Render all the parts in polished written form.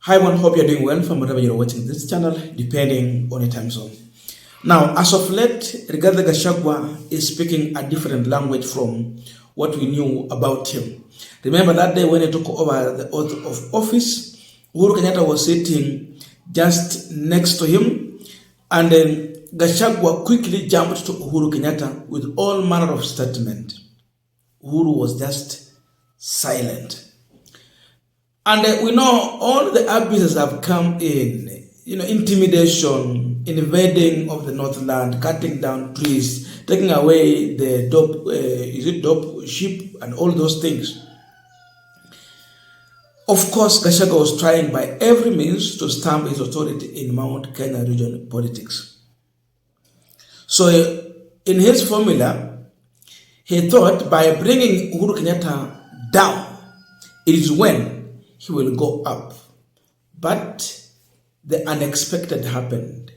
Hi everyone, hope you're doing well from wherever you're watching this channel, depending on your time zone. Now, as of late, Rigathi Gachagua is speaking a different language from what we knew about him. Remember that day when he took over the oath of office, Uhuru Kenyatta was sitting just next to him, and then Gachagua quickly jumped to Uhuru Kenyatta with all manner of statement. Uhuru was just silent. And we know all the abuses have come in, intimidation, invading of the Northland, cutting down trees, taking away the dope sheep and all those things. Of course, Gachagua was trying by every means to stamp his authority in Mount Kenya region politics. So in his formula, he thought by bringing Uhuru Kenyatta down, it is when he will go up. But the unexpected happened.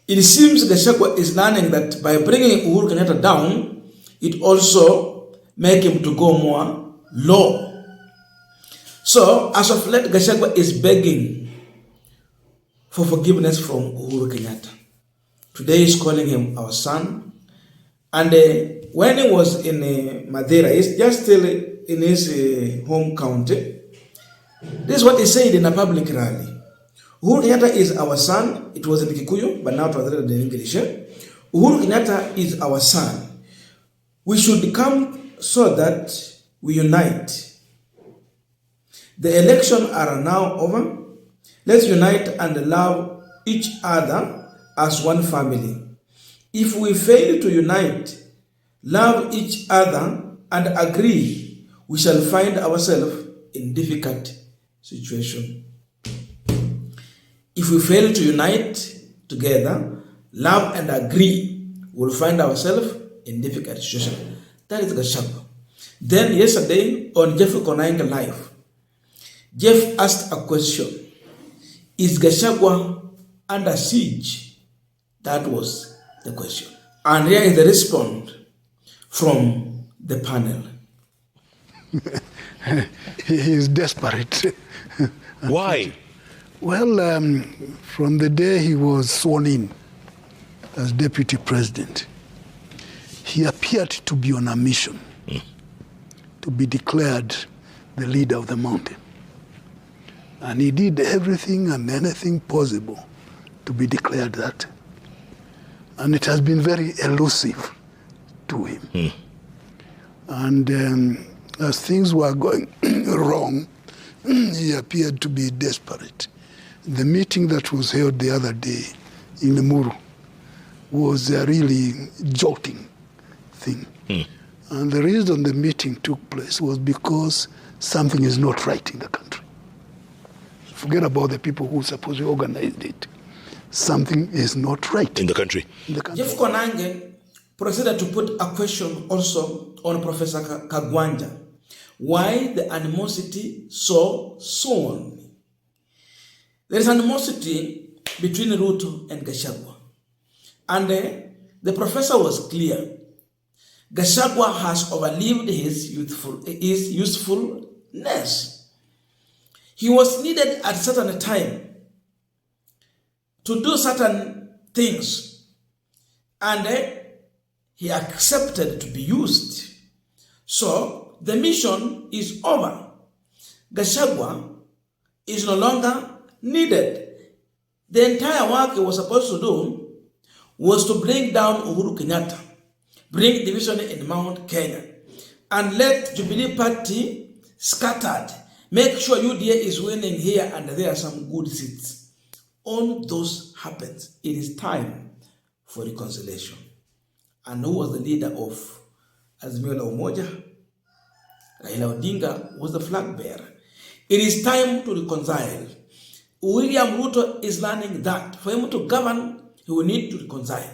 It seems Gachagua is learning that by bringing Uhuru Kenyatta down, it also make him to go more low. So, as of late, Gachagua is begging for forgiveness from Uhuru Kenyatta. Today he's calling him our son. And when he was in Madeira, he's just still in his home county. This is what he said in a public rally. Uhuru Kenyatta is our son. It was in Kikuyu, but now translated in English. Uhuru Kenyatta is our son. We should come so that we unite. The elections are now over. Let's unite and love each other as one family. If we fail to unite, love each other, and agree, we shall find ourselves in difficult situation. If we fail to unite together, love and agree, we'll find ourselves in difficult situation. That is Gachagua. Then yesterday on Jeff Konainga Live, Jeff asked a question. Is Gachagua under siege? That was the question. And here is the response from the panel. He is desperate. Why? Well, from the day he was sworn in as deputy president, he appeared to be on a mission to be declared the leader of the mountain. And he did everything and anything possible to be declared that. And it has been very elusive to him. And as things were going wrong, he appeared to be desperate. The meeting that was held the other day in Limuru was a really jolting thing. And the reason the meeting took place was because something is not right in the country. Forget about the people who supposedly organized it. Something is not right in the country. Jeff Koinange proceeded to put a question also on Professor Kagwanja. Why the animosity so soon? There is animosity between Ruto and Gachagua. And the professor was clear. Gachagua has overlived his usefulness. He was needed at a certain time to do certain things. And he accepted to be used. So the mission is over. Gachagua is no longer needed. The entire work he was supposed to do was to bring down Uhuru Kenyatta, bring division in Mount Kenya, and let Jubilee Party scattered. Make sure UDA is winning here and there are some good seats. All those happens. It is time for reconciliation. And who was the leader of Azimio la Umoja? Raila Odinga was the flag bearer. It is time to reconcile. William Ruto is learning that for him to govern, he will need to reconcile.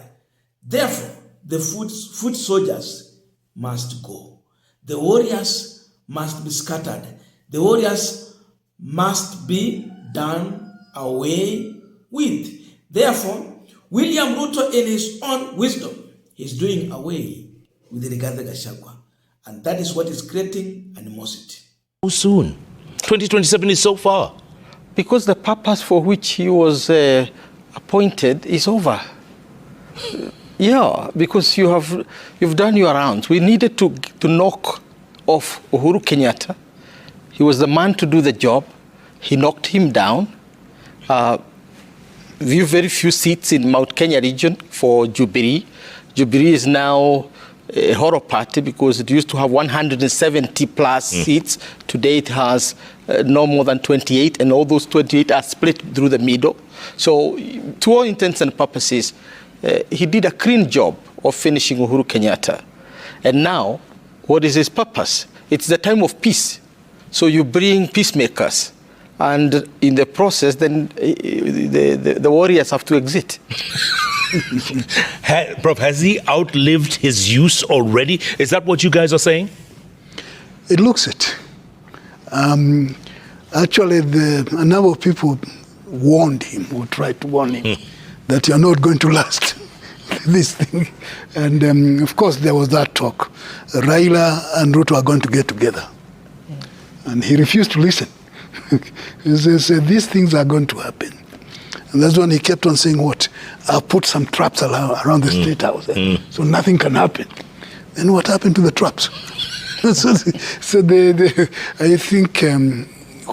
Therefore, the foot soldiers must go. The warriors must be scattered. The warriors must be done away with. Therefore, William Ruto, in his own wisdom, is doing away with Rigathi Gachagua. And that is what is creating animosity. How soon? 2027 is so far? Because the purpose for which he was appointed is over. Yeah, because you've done your rounds. We needed to knock off Uhuru Kenyatta. He was the man to do the job. He knocked him down. Very few seats in Mount Kenya region for Jubilee. Jubilee is now a horror party because it used to have 170 plus seats. Today it has no more than 28, and all those 28 are split through the middle. So to all intents and purposes, he did a clean job of finishing Uhuru Kenyatta. And now, what is his purpose? It's the time of peace. So you bring peacemakers. And in the process, then the warriors have to exit. Prof, has he outlived his use already? Is that what you guys are saying? It looks it. Actually, a number of people warned him, or tried to warn him, that you're not going to last this thing. And of course, there was that talk. Raila and Ruto are going to get together. And he refused to listen. He said, these things are going to happen. And that's when he kept on saying, what? I'll put some traps around the State House, so nothing can happen. And what happened to the traps? I think,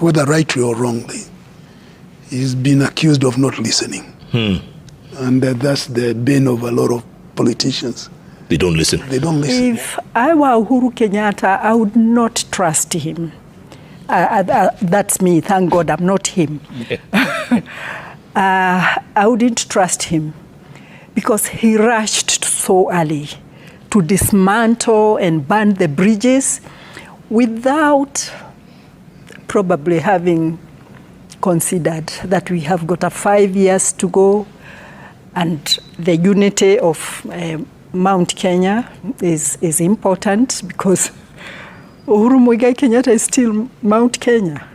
whether rightly or wrongly, he's been accused of not listening. And that's the bane of a lot of politicians. They don't listen. They don't listen. If I were Uhuru Kenyatta, I would not trust him. That's me. Thank God I'm not him. I wouldn't trust him because he rushed so early to dismantle and burn the bridges without probably having considered that we have got 5 years to go, and the unity of Mount Kenya is important because Uhuru Muigai Kenyatta is still Mount Kenya.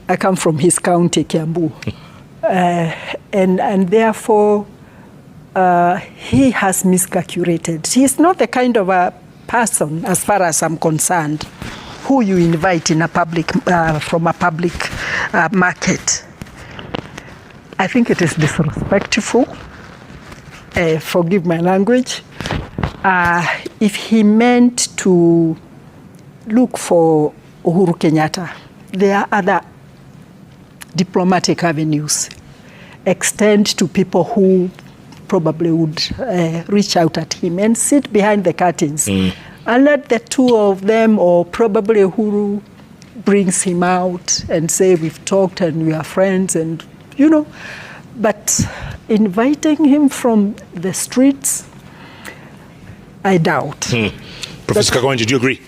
I come from his county, Kiambu. And therefore, he has miscalculated. He's not the kind of a person, as far as I'm concerned, who you invite in a public, from a public market. I think it is disrespectful. Forgive my language. If he meant to look for Uhuru Kenyatta, there are other diplomatic avenues. Extend to people who probably would reach out at him and sit behind the curtains and let the two of them, or probably Uhuru, brings him out and say, we've talked and we are friends, and but inviting him from the streets, I doubt. Professor Kagwanja, do you agree?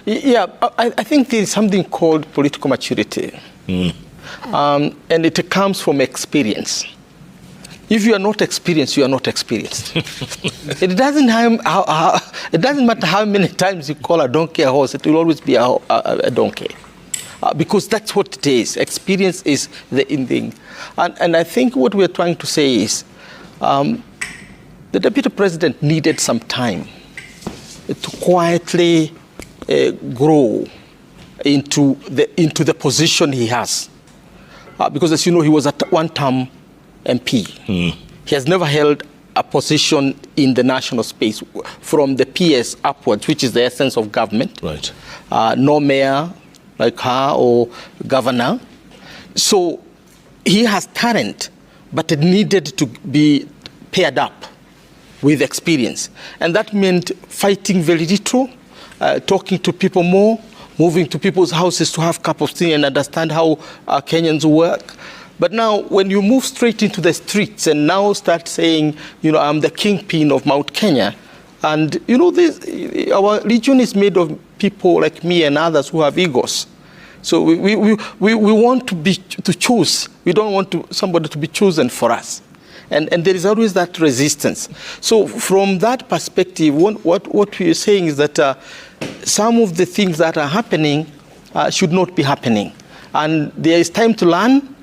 Yeah, I think there is something called political maturity. And it comes from experience. If you are not experienced, you are not experienced. It doesn't matter how many times you call a donkey a horse, it will always be a donkey. Because that's what it is. Experience is the in thing. And I think what we're trying to say is the Deputy President needed some time to quietly grow into the position he has. Because as you know, he was a one-term MP. He has never held a position in the national space from the PS upwards, which is the essence of government. Right. No mayor like her or governor. So he has talent, but it needed to be paired up with experience. And that meant fighting very little, talking to people more, moving to people's houses to have a cup of tea and understand how Kenyans work. But now, when you move straight into the streets and now start saying, I'm the kingpin of Mount Kenya, and our region is made of people like me and others who have egos. So we want to choose. We don't want somebody to be chosen for us. And there is always that resistance. So from that perspective, what we are saying is that some of the things that are happening should not be happening. And there is time to learn,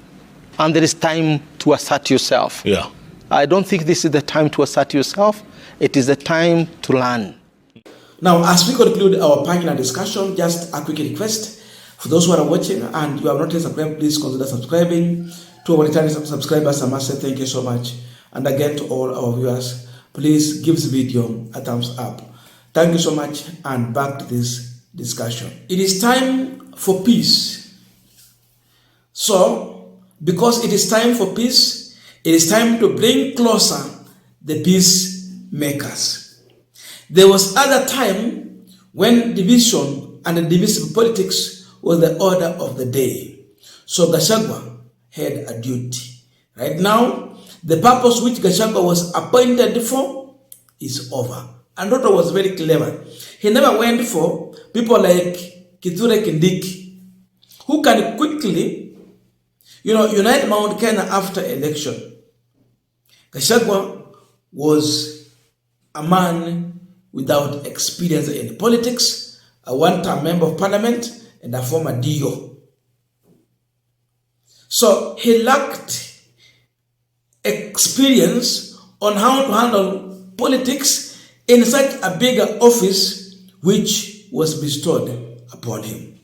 and there is time to assert yourself. Yeah. I don't think this is the time to assert yourself. It is the time to learn. Now, as we conclude our panel discussion, just a quick request For those who are watching and you have not yet subscribed, please consider subscribing. To our returning subscribers, I must say thank you so much. And again, to all our viewers, please give this video a thumbs up. Thank you so much, and back to this discussion. It is time for peace. So, because it is time for peace, it is time to bring closer the peacemakers. There was other time when division and divisive politics was the order of the day. So Gachagua had a duty. Right now, the purpose which Gachagua was appointed for is over. And Ruto was very clever. He never went for people like Kithure Kindiki, who can quickly, unite Mount Kenya after election. Gachagua was a man without experience in politics, a one-time member of parliament, and a former DO. So he lacked experience on how to handle politics in such a bigger office which was bestowed upon him.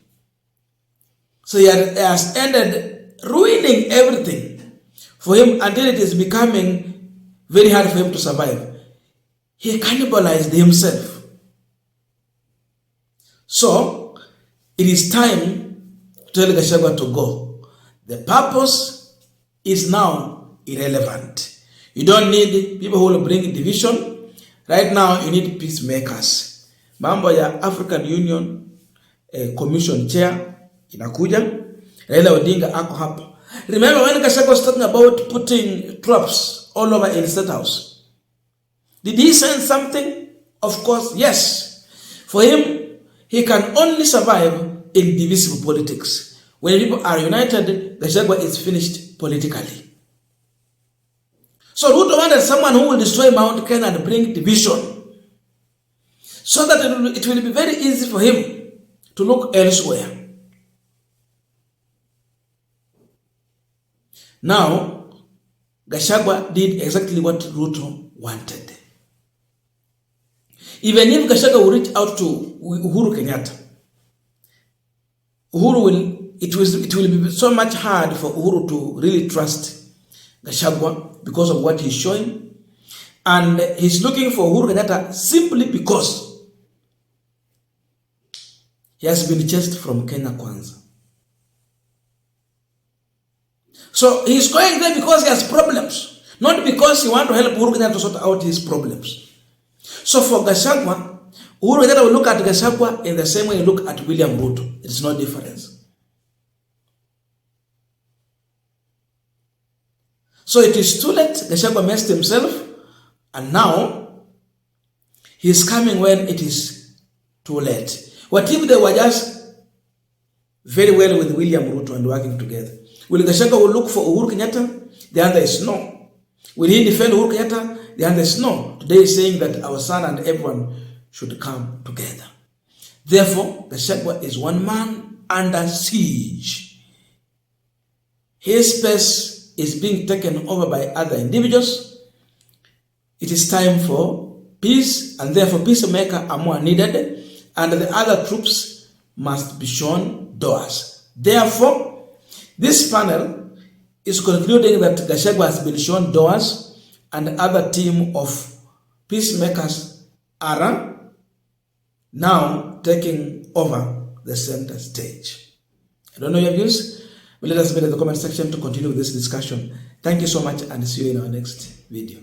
So he has ended ruining everything for him until it is becoming very hard for him to survive. He cannibalized himself. So it is time to tell Gachagua to go. The purpose is now irrelevant. You don't need people who will bring division. Right now, you need peacemakers. Mambo ya African Union Commission Chair inakuja. Raila Odinga ako hapa. Remember when Gachagua was talking about putting traps all over in State House? Did he send something? Of course, yes. For him, he can only survive in divisive politics. When people are united, Gachagua is finished politically. So Ruto wanted someone who will destroy Mount Kenya and bring division, so that it will be very easy for him to look elsewhere. Now, Gachagua did exactly what Ruto wanted. Even if Gachagua will reach out to Uhuru Kenyatta, it will be so much hard for Uhuru to really trust Gachagua because of what he's showing. And he's looking for Uhuru Kenyatta simply because he has been chased from Kenya Kwanza. So he's going there because he has problems, not because he wants to help Uhuru Kenyatta to sort out his problems. So for Gachagua, Uhuru Kenyatta will look at Gachagua in the same way he look at William Ruto. It's no difference. So it is too late. Gachagua messed himself, and now he is coming when it is too late. What if they were just very well with William Ruto and working together? Will Gachagua look for Uhuru Kenyatta? The answer is no. Will he defend Uhuru Kenyatta? The answer is no. Today is saying that our son and everyone should come together. Therefore, Gachagua is one man under siege. His space is being taken over by other individuals. It is time for peace, and therefore peacemakers are more needed, and the other troops must be shown doors. Therefore, this panel is concluding that Gachagua has been shown doors, and the other team of peacemakers are now taking over the center stage. I don't know your views. Let us know in the comment section to continue with this discussion. Thank you so much, and see you in our next video.